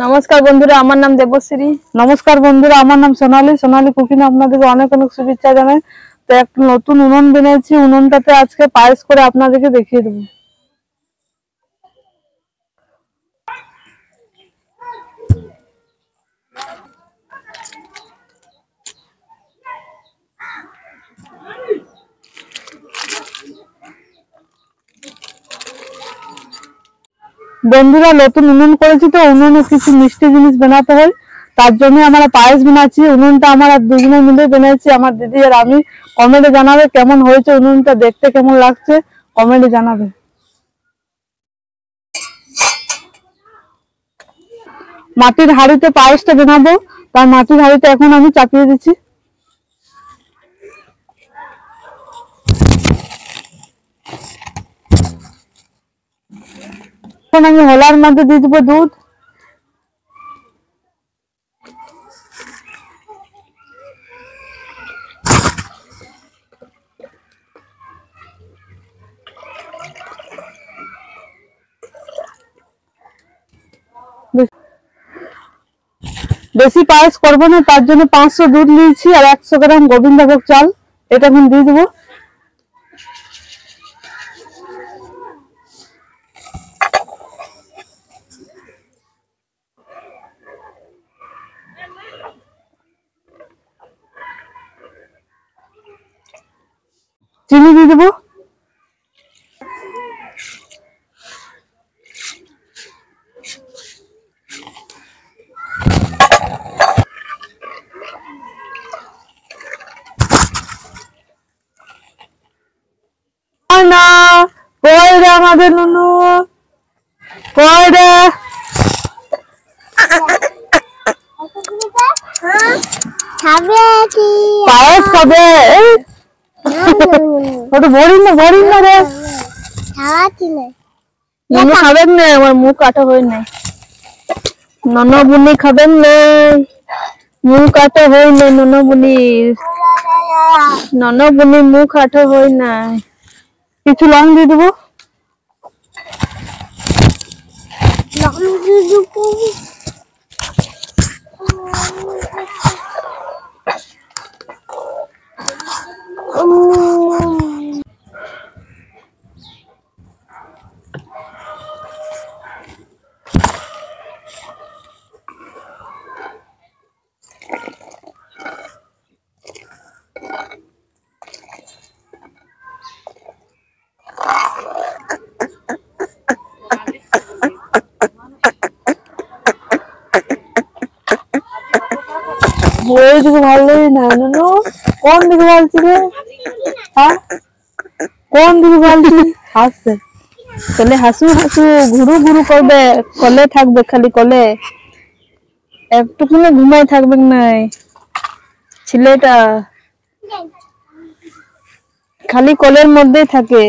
নমস্কার বন্ধুরা, আমার নাম দেবশ্রী। নমস্কার বন্ধুরা, আমার নাম সোনালী। সোনালী কুকিং আপনাদেরকে অনেক অনেক শুভেচ্ছা জানাই। তো একটা নতুন উনুন বানিয়েছি, উনুনটাতে আজকে পায়েস করে আপনাদেরকে দেখিয়ে দেবো। বন্ধুরা, নতুন উনুন করেছি তো উনুনে কিছু মিষ্টি জিনিস বানাতে হয়, তার জন্য আমরা পায়েস বানাচ্ছি। উনুনটা আমরা দুজনে মিলে বানিয়েছি, আমার দিদি আর আমি। কমেন্টে জানাবে কেমন হয়েছে, উনুনটা দেখতে কেমন লাগছে কমেন্টে জানাবে। মাটির হাঁড়িতে পায়েসটা বানাবো, তার মাটির হাঁড়িতে এখন আমি চাপিয়ে দিচ্ছি। এখন আমি হোলার মধ্যে দিয়ে দেবো দুধ। বেশি পায়েস করবো না, তার জন্য 500 দুধ নিয়েছি আর 100 গ্রাম গোবিন্দভোগ চাল। এটা এখন দিয়ে দেবো। চিনি দিয়ে দেবো। না, কই রে আমাদের নুনু, কই রে? পায়েস খাবে? ওটা ভরিন না রে। নুনু খাবেন না, আমার মুখ কাটা হয় নাই। ননু বুনি খাবেন না, মুখ কাটা হয় নাই। ননু বুনি মুখ কাটা হয় নাই। কিছু লং দিয়ে দেবো। ওই দিকে ভালোই না নুনু, কোন দিকে ভালছি রে? হ্যাঁ, কোন দিকে ভালছি? হাসছে কলে হাসু ঘুরু ঘুরু করবে, কলে থাকবে, খালি কলে একটুখানি ঘুমাই থাকবে নাই ছেলেটা, খালি কলের মধ্যেই থাকে।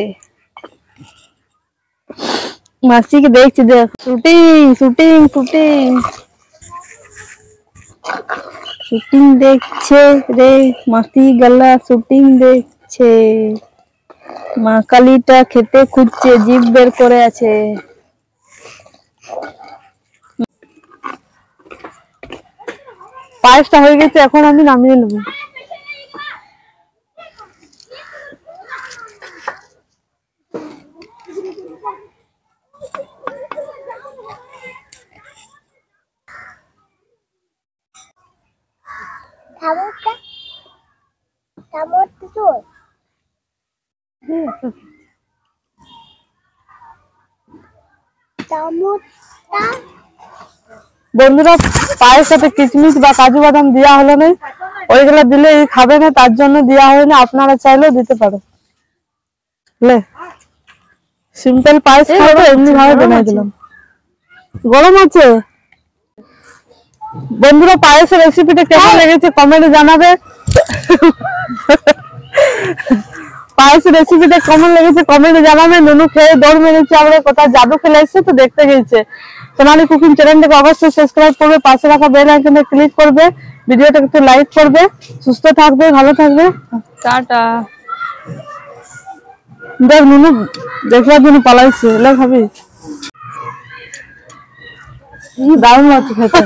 মাসিকে দেখছি, দেখ শুটিং শুটিং শুটিং শুটিং দেখছে রে মাসি, গালা শুটিং দেখছে। মা কালীটা খেতে খুঁজছে, জিভ বের করে আছে। পায়েসটা হয়ে গেছে, এখন আমি নামিয়ে নেবো। বন্ধুরা, পায়ের সাথে কিশমিশ বা কাজু বাদাম দেওয়া হলো না, ওইগুলো দিলে খাবে না, তার জন্য দেওয়া হয় না। আপনারা চাইলেও দিতে পারো। সিম্পল পায়েস খাবো, এমনি ভাবে বানিয়ে দিলাম। গরম আছে। বন্ধুরা, পায়েসের রেসিপিটা কেমন লেগেছে কমেন্টে জানাবে। পায়েসের রেসিপিটা কেমন লেগেছে কমেন্টে জানাবে। নুনু খেয়ে দৌড় মেরেছে, আমরা কোথাও জাদু খেলে এসেছে তো দেখতে গেছে। সোনালী কুকিং চ্যানেলটাকে অবশ্যই সাবস্ক্রাইব করবে, পাশে রাখা বেল আইকনে ক্লিক করবে, ভিডিওটা একটু লাইক করবে। সুস্থ থাকবে, ভালো থাকবে, টাটা। দেখ নুনু দেখলার জন্য পালাইছে, এলা খাবি? দারুণ লাগছে খেতে।